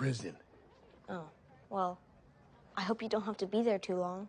prison. Oh, well, I hope you don't have to be there too long.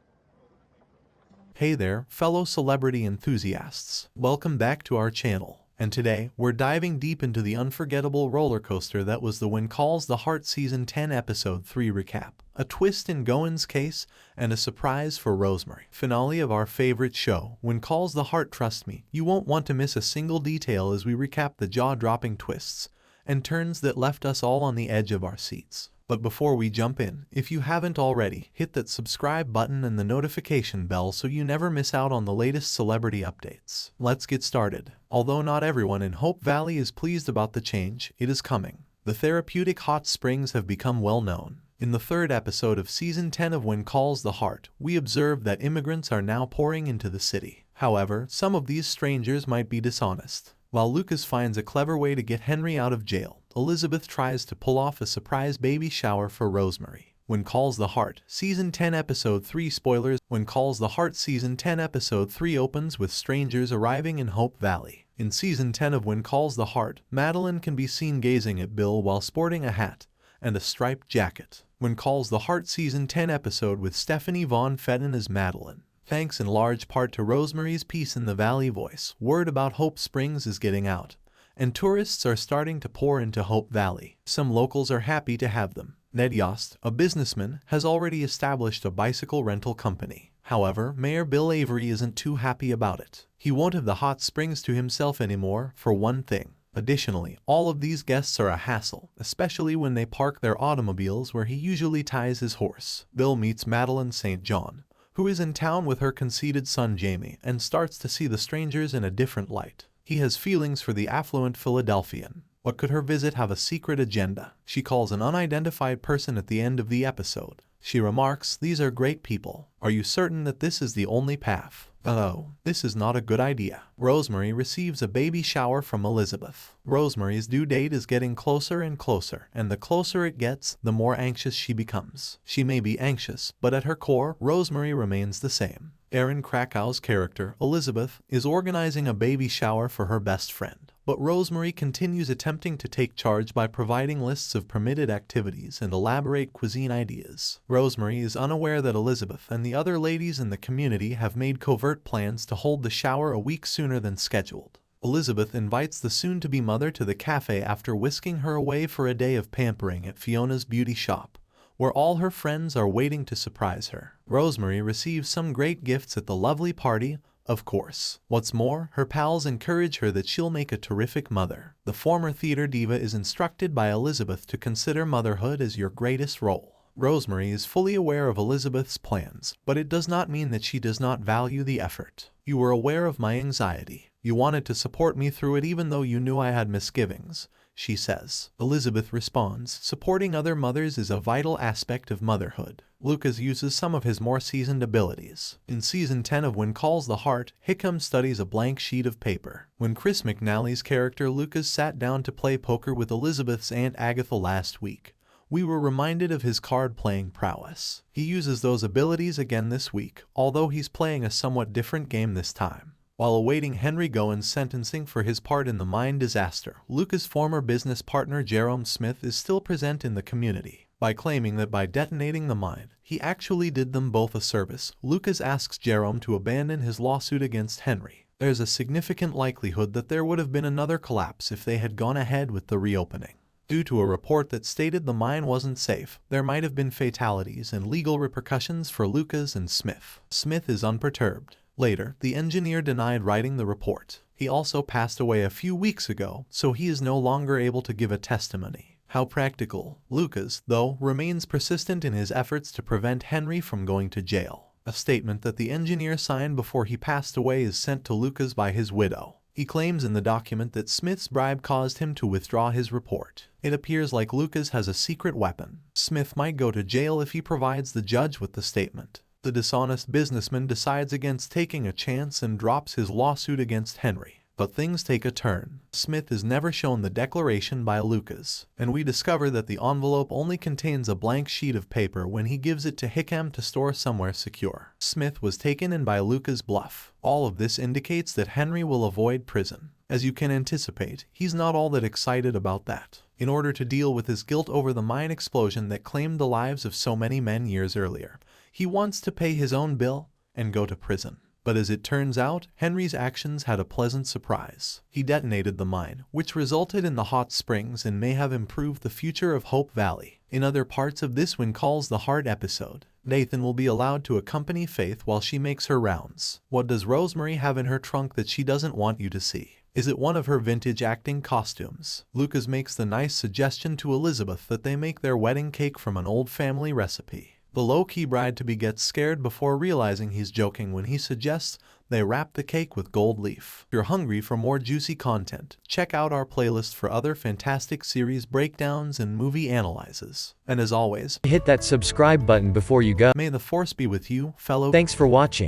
Hey there, fellow celebrity enthusiasts. Welcome back to our channel. And today, we're diving deep into the unforgettable roller coaster that was the When Calls the Heart Season 10 Episode 3 recap. A twist in Gowen's case, and a surprise for Rosemary. Finale of our favorite show, When Calls the Heart. Trust me, you won't want to miss a single detail as we recap the jaw-dropping twists and turns that left us all on the edge of our seats. But before we jump in, if you haven't already, hit that subscribe button and the notification bell so you never miss out on the latest celebrity updates. Let's get started. Although not everyone in Hope Valley is pleased about the change, it is coming. The therapeutic hot springs have become well known. In the third episode of Season 10 of When Calls the Heart, we observe that immigrants are now pouring into the city. However, some of these strangers might be dishonest. While Lucas finds a clever way to get Henry out of jail, Elizabeth tries to pull off a surprise baby shower for Rosemary. When Calls the Heart, Season 10 Episode 3 spoilers. When Calls the Heart Season 10 Episode 3 opens with strangers arriving in Hope Valley. In Season 10 of When Calls the Heart, Madeline can be seen gazing at Bill while sporting a hat and a striped jacket. When Calls the Heart Season 10 episode with Stephanie Von Fedden as Madeline. Thanks in large part to Rosemary's Peace in the Valley voice, word about Hope Springs is getting out, and tourists are starting to pour into Hope Valley. Some locals are happy to have them. Ned Yost, a businessman, has already established a bicycle rental company. However, Mayor Bill Avery isn't too happy about it. He won't have the hot springs to himself anymore, for one thing. Additionally, all of these guests are a hassle, especially when they park their automobiles where he usually ties his horse. Bill meets Madeline St. John, who is in town with her conceited son Jamie, and starts to see the strangers in a different light. He has feelings for the affluent Philadelphian. What could her visit have a secret agenda? She calls an unidentified person at the end of the episode. She remarks, "These are great people. Are you certain that this is the only path?" Oh, this is not a good idea. Rosemary receives a baby shower from Elizabeth. Rosemary's due date is getting closer and closer, and the closer it gets, the more anxious she becomes. She may be anxious, but at her core, Rosemary remains the same. Erin Krakow's character, Elizabeth, is organizing a baby shower for her best friend. But Rosemary continues attempting to take charge by providing lists of permitted activities and elaborate cuisine ideas. Rosemary is unaware that Elizabeth and the other ladies in the community have made covert plans to hold the shower a week sooner than scheduled. Elizabeth invites the soon-to-be mother to the cafe after whisking her away for a day of pampering at Fiona's beauty shop, where all her friends are waiting to surprise her. Rosemary receives some great gifts at the lovely party, of course. What's more, her pals encourage her that she'll make a terrific mother. The former theater diva is instructed by Elizabeth to consider motherhood as your greatest role. Rosemary is fully aware of Elizabeth's plans, but it does not mean that she does not value the effort. "You were aware of my anxiety. You wanted to support me through it even though you knew I had misgivings," she says. Elizabeth responds, "Supporting other mothers is a vital aspect of motherhood." Lucas uses some of his more seasoned abilities. In Season 10 of When Calls the Heart, Hickam studies a blank sheet of paper. When Chris McNally's character Lucas sat down to play poker with Elizabeth's Aunt Agatha last week, we were reminded of his card-playing prowess. He uses those abilities again this week, although he's playing a somewhat different game this time. While awaiting Henry Gowen's sentencing for his part in the mine disaster, Lucas' former business partner Jerome Smith is still present in the community. By claiming that by detonating the mine, he actually did them both a service, Lucas asks Jerome to abandon his lawsuit against Henry. There's a significant likelihood that there would have been another collapse if they had gone ahead with the reopening. Due to a report that stated the mine wasn't safe, there might have been fatalities and legal repercussions for Lucas and Smith. Smith is unperturbed. Later, the engineer denied writing the report. He also passed away a few weeks ago, so he is no longer able to give a testimony. How practical. Lucas, though, remains persistent in his efforts to prevent Henry from going to jail. A statement that the engineer signed before he passed away is sent to Lucas by his widow. He claims in the document that Smith's bribe caused him to withdraw his report. It appears like Lucas has a secret weapon. Smith might go to jail if he provides the judge with the statement. The dishonest businessman decides against taking a chance and drops his lawsuit against Henry. But things take a turn. Smith is never shown the declaration by Lucas, and we discover that the envelope only contains a blank sheet of paper when he gives it to Hickam to store somewhere secure. Smith was taken in by Lucas' bluff. All of this indicates that Henry will avoid prison. As you can anticipate, he's not all that excited about that. in order to deal with his guilt over the mine explosion that claimed the lives of so many men years earlier. He wants to pay his own bill and go to prison. But as it turns out, Henry's actions had a pleasant surprise. He detonated the mine, which resulted in the hot springs and may have improved the future of Hope Valley. In other parts of this When Calls the Heart episode, Nathan will be allowed to accompany Faith while she makes her rounds. What does Rosemary have in her trunk that she doesn't want you to see? Is it one of her vintage acting costumes? Lucas makes the nice suggestion to Elizabeth that they make their wedding cake from an old family recipe. The low-key bride-to-be gets scared before realizing he's joking when he suggests they wrap the cake with gold leaf. If you're hungry for more juicy content, check out our playlist for other fantastic series breakdowns and movie analyses. And as always, hit that subscribe button before you go. may the force be with you, fellow. Thanks for watching.